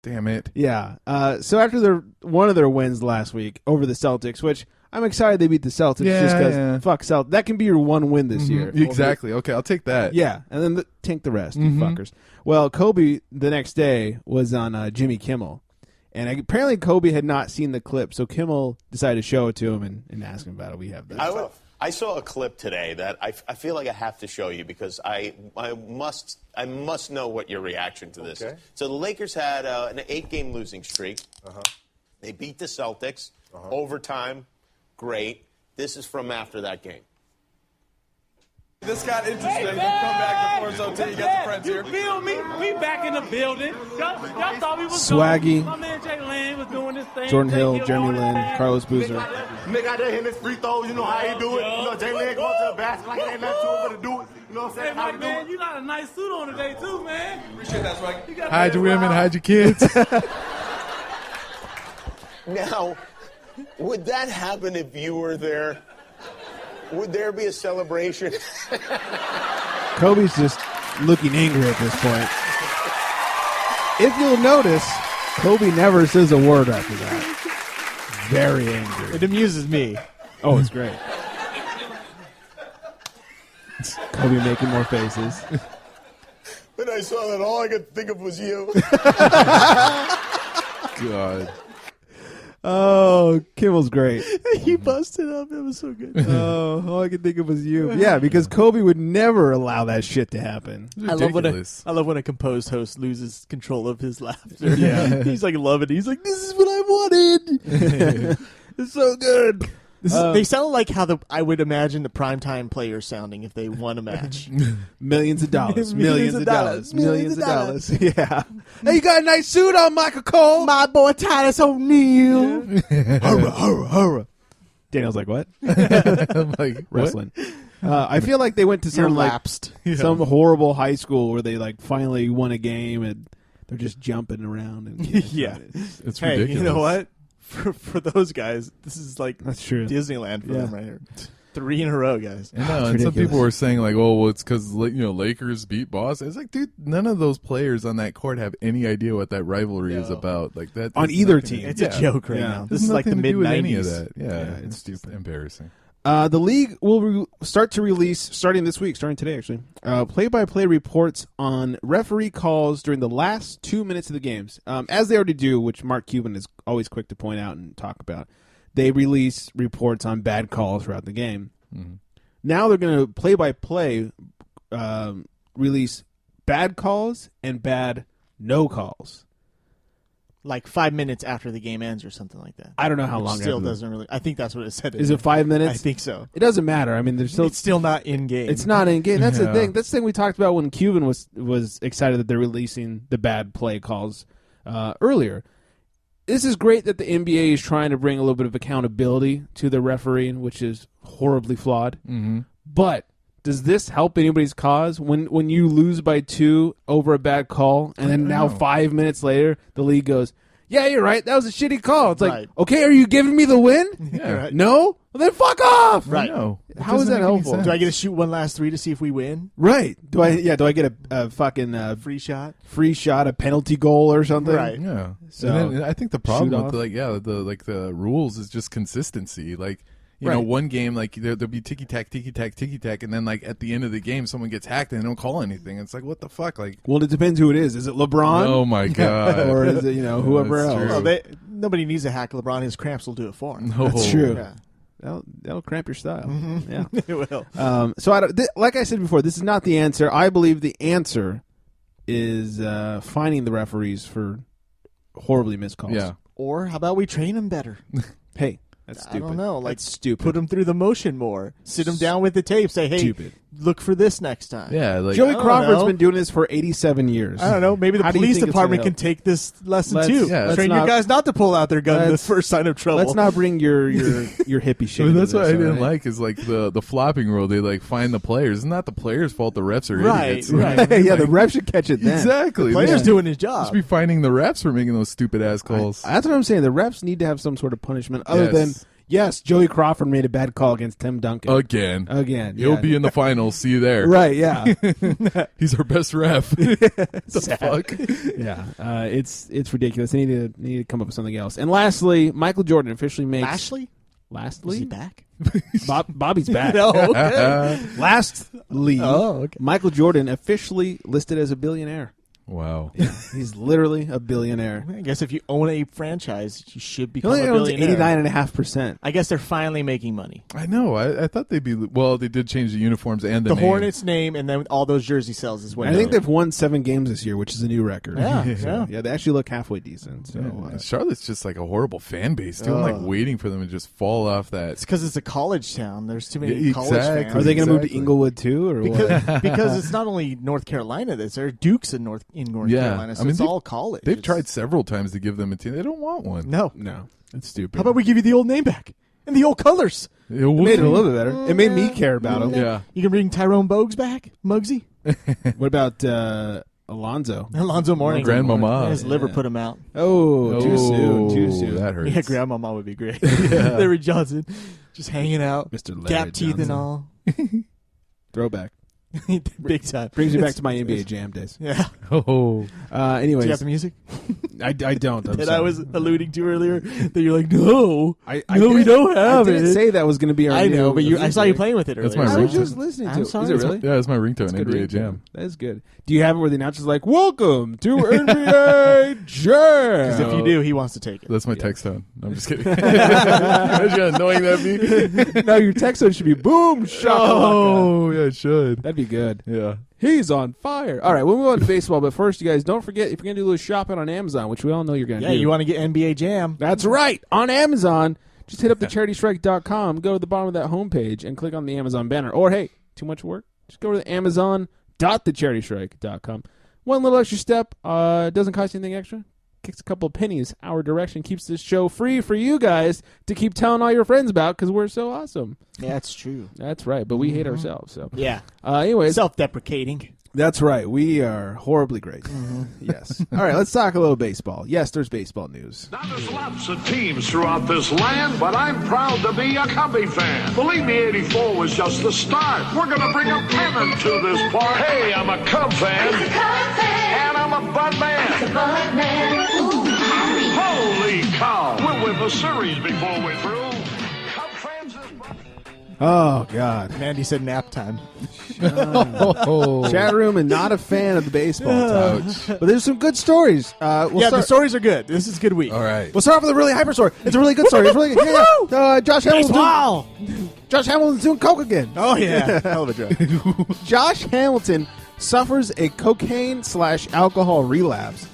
Damn it. Yeah. So after one of their wins last week over the Celtics, which I'm excited they beat the Celtics just because fuck Celtics. That can be your one win this year. Exactly. Okay, I'll take that. Yeah, and then tank the rest, you fuckers. Well, Kobe the next day was on Jimmy Kimmel. And apparently Kobe had not seen the clip, so Kimmel decided to show it to him and ask him about it. We have that. I saw a clip today that I feel like I have to show you because I must know what your reaction to this is. So the Lakers had an 8-game losing streak. They beat the Celtics. Overtime, great. This is from after that game. This got interesting. Come back to Forzo T. You got the friends here. You feel me? We back in the building. Y'all thought we was Swaggy. My man Jay Lane was doing this thing. Jordan Hill, Jeremy Lin, Carlos Boozer. Nigga out there hitting his free throws. You know how he do it. You know, Jay Lane going to the basket like it ain't nothing to it but to do it. You know what I'm saying? Hey, Mike, man, you got a nice suit on today, too, man. Appreciate that, Swaggy. Hide your women, hide your kids. Now, would that happen if you were there? Would there be a celebration? Kobe's just looking angry at this point. If you'll notice, Kobe never says a word after that. Very angry. It amuses me. Oh, it's great. Kobe making more faces. When I saw that, all I could think of was you. God. Oh, Kimmel's great. He busted up. It was so good. Oh, all I could think of was you. Yeah, because Kobe would never allow that shit to happen. I love when a composed host loses control of his laughter. Yeah. He's like loving it. He's like, this is what I wanted. It's so good. They sound like how I would imagine the primetime players sounding if they won a match. Millions of dollars. Millions of dollars. Millions of dollars. Yeah. Hey, you got a nice suit on, Michael Cole. My boy Titus O'Neil. Hurrah, hurrah, hurrah. Daniel's like, what? I'm like, wrestling. I feel like they went to some some horrible high school where they like finally won a game and they're just jumping around. And, Yeah. It's hey, ridiculous. you know what? For those guys, this is like That's true. Disneyland for them right here. 3 in a row, guys. I know, and some people were saying like, "Oh, well, it's because Lakers beat Boston." It's like, dude, none of those players on that court have any idea what that rivalry is about. Like that on either team. It's a joke right now. This is like the mid '90s. Yeah, it's stupid, embarrassing. The league will start to release, starting today actually, play-by-play reports on referee calls during the last 2 minutes of the games. As they already do, which Mark Cuban is always quick to point out and talk about. They release reports on bad calls throughout the game. Mm-hmm. Now they're going to play-by-play release bad calls and bad no calls. Like 5 minutes after the game ends or something like that. I don't know how long. Still doesn't really. I think that's what it said. Is it 5 minutes? I think so. It doesn't matter. I mean, there's still. It's still not in game. It's not in game. That's the thing. That's the thing we talked about when Cuban was excited that they're releasing the bad play calls earlier. This is great that the NBA is trying to bring a little bit of accountability to the refereeing, which is horribly flawed. Mm-hmm. But does this help anybody's cause when you lose by 2 over a bad call, and then now 5 minutes later the league goes, "Yeah, you're right. That was a shitty call." It's like, okay, are you giving me the win? Yeah. Right. No? Well, then fuck off. Right. No. How is that helpful? Do I get to shoot one last 3 to see if we win? Right. Do I get a fucking Free shot? free shot, a penalty goal or something? Right. Yeah. So, and then I think the problem shoot with the rules is just consistency. Like, you know, one game like there'll be ticky tack, and then like at the end of the game, someone gets hacked and they don't call anything. It's like, what the fuck? Like, well, it depends who it is. Is it LeBron? Oh my god! Or is it whoever else? True. Well, nobody needs to hack LeBron. His cramps will do it for him. No. That's true. Yeah. That'll cramp your style. Mm-hmm. Yeah, it will. So like I said before, this is not the answer. I believe the answer is fining the referees for horribly missed calls. Yeah. Or how about we train them better? Hey, that's stupid. I don't know. Like, that's stupid. Put them through the motion more. Sit them down with the tape. Say, hey, stupid. Look for this next time. Yeah. Like, Joey Crawford's been doing this for 87 years. I don't know. Maybe the How do you police think it's department gonna can take this lesson too. Yeah, Train your guys not to pull out their gun the first sign of trouble. Let's not bring your hippie shit. I mean, that's into what this, I didn't right? like is like the flopping rule. They like find the players. It's not the players' fault. The refs are idiots. Right. Yeah, the ref should catch it then. Exactly. The player's doing his job. Just be finding the refs for making those stupid ass calls. That's what I'm saying. The refs need to have some sort of punishment other than Yes, Joey Crawford made a bad call against Tim Duncan. Again. He'll yeah. be in the finals. See you there. Right, yeah. He's our best ref. The fuck? Yeah, it's ridiculous. They need to come up with something else. And lastly, Michael Jordan officially makes... Lastly? Is he back? Bobby's back. No, okay. Lastly, okay. Michael Jordan officially listed as a billionaire. Wow. He's literally a billionaire. I guess if you own a franchise, you should He become only a owns billionaire. 89.5%. I guess they're finally making money. I know. I thought they'd be. Well, they did change the uniforms and the The name. Hornets name and then all those jersey sales is when I think they've won 7 games this year, which is a new record. Yeah. Yeah, they actually look halfway decent. So Charlotte's just like a horrible fan base, too. I'm like waiting for them to just fall off that. It's because it's a college town. There's too many Yeah, college exactly. fans. are they going to move to Exactly. Inglewood too, or what? Because it's not only North Carolina. There are Dukes in North Yeah. Carolina, so I mean, it's all college. They've It's- tried several times to give them a team. They don't want one. No. No, it's stupid. How about we give you the old name back and the old colors? It It made it a little bit better. It made me care about him. Yeah. You can bring Tyrone Bogues back, Muggsy, What about Alonzo? Alonzo Mourning. Grandmama. His liver put him out. Oh, too soon. Too soon. That hurts. Yeah, Grandmama would be great. Larry Johnson, just hanging out, Mr. Larry gap teeth and Johnson. all, Throwback. big time. Brings me back to my NBA Jam days. Yeah. Oh. Anyways, Do you have the music I don't. I'm that sorry. I was alluding to earlier? That you're like, no, I no, we did- don't have I it. didn't say that was going to be our I know, new but I saw you music. playing with it earlier. That's my I was ringtone. just listening to I'm it. sorry. Is it really? Yeah, it's my ringtone, Good NBA ringtone. Jam. That is good. Do you have it where the announcer's like, "Welcome to NBA Jam"? Because if you do, he wants to take it. That's my text tone. No, I'm just kidding. Imagine how annoying that'd be. No, your text tone should be "Boom Shakalaka." Oh, yeah, it should. That'd be good. Yeah. He's on fire. All right, we'll move on to baseball, but first, you guys, don't forget, if you're going to do a little shopping on Amazon, which we all know you're going to Yeah, do. you want to get NBA Jam. That's right. On Amazon, just hit up thecharitystrike.com, go to the bottom of that homepage, and click on the Amazon banner. Or, hey, too much work? Just go to amazon.thecharitystrike.com. One little extra step. Doesn't cost you anything extra. Kicks a couple of pennies our direction. Keeps this show free for you guys to keep telling all your friends about because we're so awesome. Yeah, that's true. That's right, but we hate ourselves. So, Yeah. anyways, Self-deprecating. that's right. We are horribly great. Yes. All right, let's talk a little baseball. Yes, there's baseball news. Now, there's lots of teams throughout this land, but I'm proud to be a Cubby fan. Believe me, 84 was just the start. We're going to bring a pennant to this park. Hey, I'm a Cub fan. And I'm a Bud man. Holy cow. We'll win the series before we're through. Cub fans is... Oh, God. Mandy said nap time. Oh. Chat room and not a fan of the baseball talk. But there's some good stories. We'll The start. stories are good. This is a good week. All right. We'll start off with a really hyper story. It's a really good story. It's really good. Yeah. Josh Hamilton. Wow. Josh Hamilton's doing coke again. Oh, yeah. Hell of a drug. Josh Hamilton suffers a cocaine/alcohol relapse,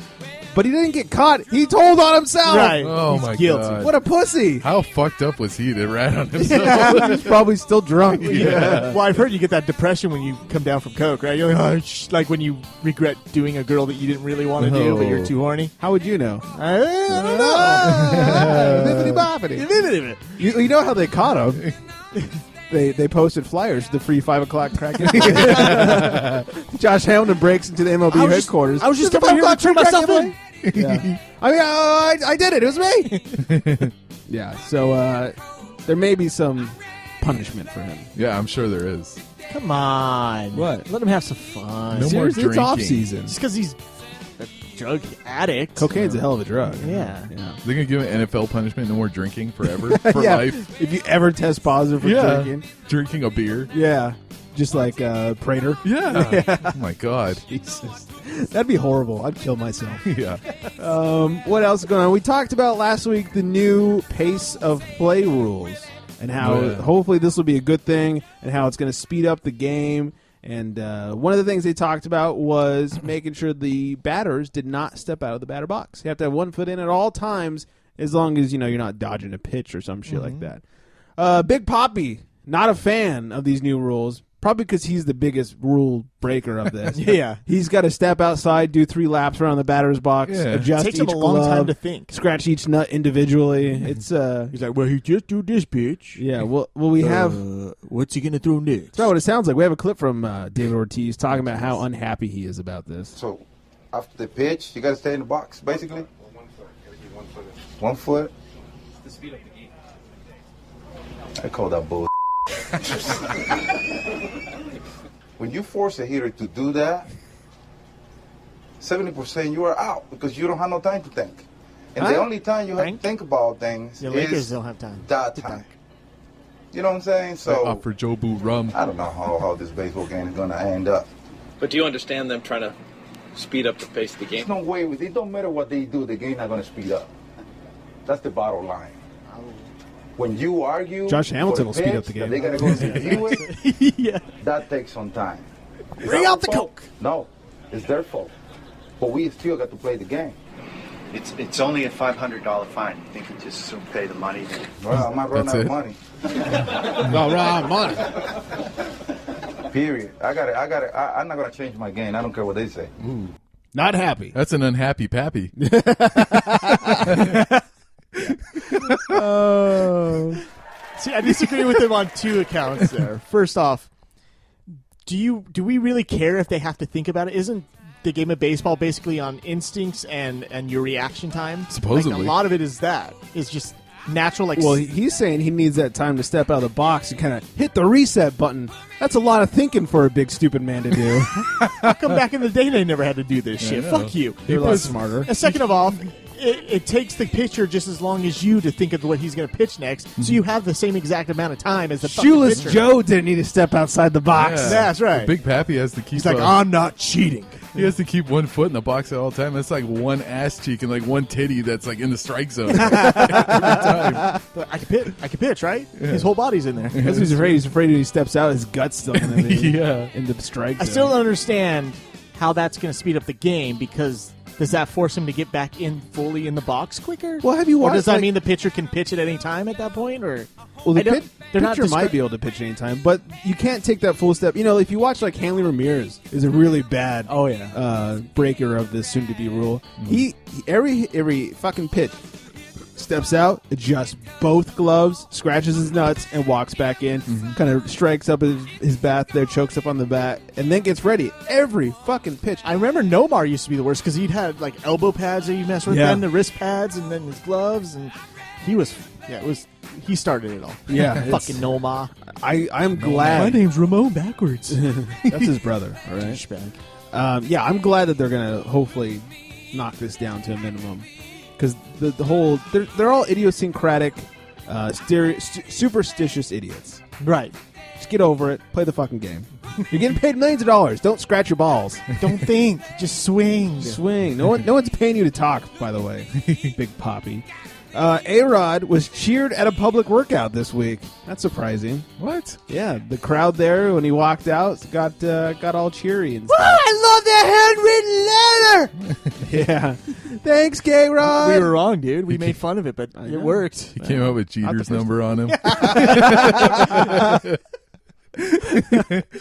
but he didn't get caught. He told on himself. Right. Oh, He's my guilty. God. What a pussy. How fucked up was he to rat on himself? He's probably still drunk. Yeah. Well, I've heard you get that depression when you come down from coke, right? You're like, like when you regret doing a girl that you didn't really want to do, but you're too horny. How would you know? I don't know. Bippity-boppity. You know how they caught him? They posted flyers, the free 5 o'clock crack. Josh Hamilton breaks into the MLB headquarters. I was just It's coming here to 5 turn o'clock myself crack in. Yeah. I did it. It was me. Yeah. So there may be some punishment for him. Yeah, I'm sure there is. Come on. What? Let him have some fun. No more Seriously, it's drinking. off season. Just because he's a drug addict. Cocaine's a hell of a drug. Yeah. They're going to give him NFL punishment, no more drinking forever, for Yeah. life. If you ever test positive for drinking. Drinking a beer. Yeah. Just like Prater. Yeah. Oh, my God. Jesus. That'd be horrible. I'd kill myself. Yeah. What else is going on? We talked about last week the new pace of play rules and how hopefully this will be a good thing and how it's going to speed up the game. And one of the things they talked about was making sure the batters did not step out of the batter box. You have to have 1 foot in at all times as long as you're not dodging a pitch or some shit like that. Big Papi, not a fan of these new rules. Probably because he's the biggest rule breaker of this. Yeah. He's got to step outside, do 3 laps around the batter's box, adjust Takes each him a long glove, time to think. scratch each nut individually. It's He's like, well, he just do this, bitch. yeah. Well, we have. What's he gonna throw next? That's not what it sounds like. We have a clip from David Ortiz talking about how unhappy he is about this. So after the pitch, you got to stay in the box, basically. 1 foot. 1 foot. To speed up the game. I call that bull. When you force a hitter to do that, 70% you are out because you don't have no time to think. And the only time you have to think about things The Lakers is don't have time. that time. You know what I'm saying? So offer Joe Boo rum. I don't know how this baseball game is going to end up. But do you understand them trying to speed up the pace of the game? There's no way. It don't matter what they do. The game's not going to speed up. That's the bottom line. When you argue, Josh Hamilton will for speed pitch up the game. that They're going to go review it. Yeah. That takes some time. Is Bring our out the fault? Coke. No, it's their fault. But we still got to play the game. It's only a $500 fine. You think you just soon pay the money? Well, I'm not running That's out of it? money. No, wrong money. Period. I'm not going to change my game. I don't care what they say. Not happy. That's an unhappy pappy. See, I disagree with him on two accounts there. First off, do we really care if they have to think about it? Isn't the game of baseball basically on instincts and your reaction time? Supposedly. Like, a lot of it is that. It's just natural. Like, Well, he's saying he needs that time to step out of the box and kind of hit the reset button. That's a lot of thinking for a big stupid man to do. how come back in the day they never had to do this shit? know. Fuck you. They're a lot smarter. And second of all, it takes the pitcher just as long as you to think of what he's going to pitch next, so you have the same exact amount of time as the fucking Shoeless pitcher. Joe didn't need to step outside the box. Yeah. That's right. Big Pappy has to keep. He's like, I'm not cheating. He has to keep one foot in the box at all time. That's like one ass cheek and like one titty that's like in the strike zone every time. I can pitch, right? His whole body's in there. That's what he's afraid. He's afraid when he steps out, his gut's still in the, in the strike I zone. still don't understand how that's going to speed up the game, because does that force him to get back in fully in the box quicker? Well, have you Or watched, does that like- mean the pitcher can pitch at any time at that point? Or Well, I the don't- they're not pitcher might descri- be able to pitch anytime, but you can't take that full step. You know, if you watch like Hanley Ramirez is a really bad breaker of this soon-to-be rule. He every fucking pitch steps out, adjusts both gloves, scratches his nuts, and walks back in. Kind of strikes up his bat there, chokes up on the bat, and then gets ready every fucking pitch. I remember Nomar used to be the worst because he'd had like elbow pads that you mess with, then the wrist pads, and then his gloves, and he started it all. Yeah, fucking Nomar. I'm glad. My name's Ramon backwards. That's his brother. All right. Douchebag. Yeah, I'm glad that they're gonna hopefully knock this down to a minimum, because the whole they're all idiosyncratic, superstitious idiots. Right. Just get over it. Play the fucking game. You're getting paid millions of dollars. Don't scratch your balls. Don't think. Just swing. Swing. No one's paying you to talk. By the way, Big Poppy. A-Rod was cheered at a public workout this week. That's surprising. What? Yeah, the crowd there when he walked out got all cheery and stuff. I love that handwritten letter. Yeah. Thanks, K-Rod. We were wrong, dude. We made fun of it, but it worked. He came up with Jeter's number on him.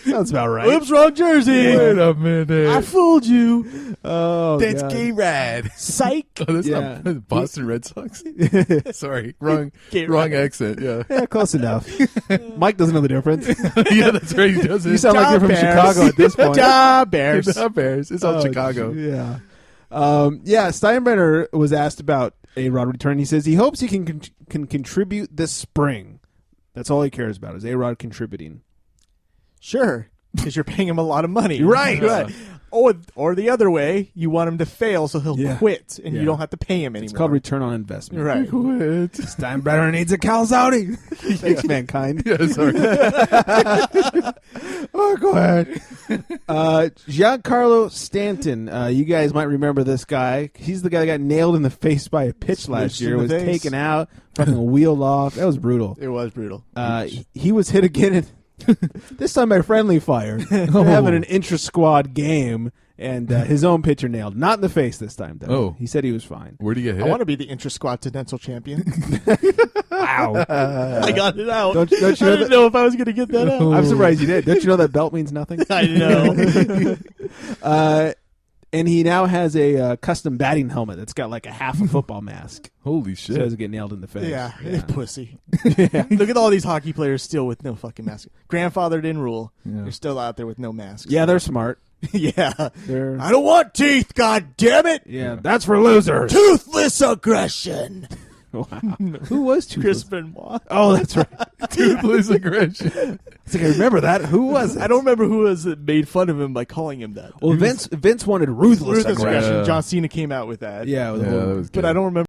Sounds about right. Oops, wrong jersey. Wait a minute. I fooled you. Oh, That's God. K-Rad. Psych. Oh, that's Yeah. not Boston Red Sox. Sorry, wrong accent. Yeah, Yeah, close enough. Mike doesn't know the difference. yeah, that's right. He does it. You sound like you're from Bears. Chicago at this point. Da Bears. The Bears. It's all Chicago. Yeah. Steinbrenner was asked about A-Rod return. He says he hopes he can contribute this spring. That's all he cares about is A-Rod contributing. Sure, because you're paying him a lot of money. Right. Right. Or the other way, you want him to fail so he'll quit, and you don't have to pay him anymore. It's called return on investment. Right. Quit. Steinbrenner needs a Calzone. Thanks, mankind. Yeah, sorry. Oh, go ahead. Giancarlo Stanton. You guys might remember this guy. He's the guy that got nailed in the face by a pitch last year. in the Was face. taken out, fucking wheeled off. That was brutal. It was brutal. He was hit again, this time by friendly fire. Having an intra-squad game, and his own pitcher nailed. Not in the face this time, though. Oh. He said he was fine. Where'd he get hit? I want to be the intra-squad Continental champion. Wow. I got it out. Don't you I know didn't that- know if I was going to get that out. I'm surprised you did. Don't you know that belt means nothing? I know. And he now has a custom batting helmet that's got like a half a football mask. Holy So he shit. doesn't get nailed in the face. Yeah, pussy. Look at all these hockey players still with no fucking mask. Grandfathered in rule. They're still out there with no masks. Yeah, they're smart. Yeah. They're I don't want teeth, god damn it. yeah, that's for losers. Toothless aggression. Wow. Who was Toothless? Chris Benoit. Oh, that's right. Toothless aggression. It's like, I remember that. Who was it? I don't remember who was that made fun of him by calling him that. Well, Vince wanted ruthless Ruthless aggression. aggression. John Cena came out with that. Yeah, with Yeah, the whole- that was But good. I don't remember.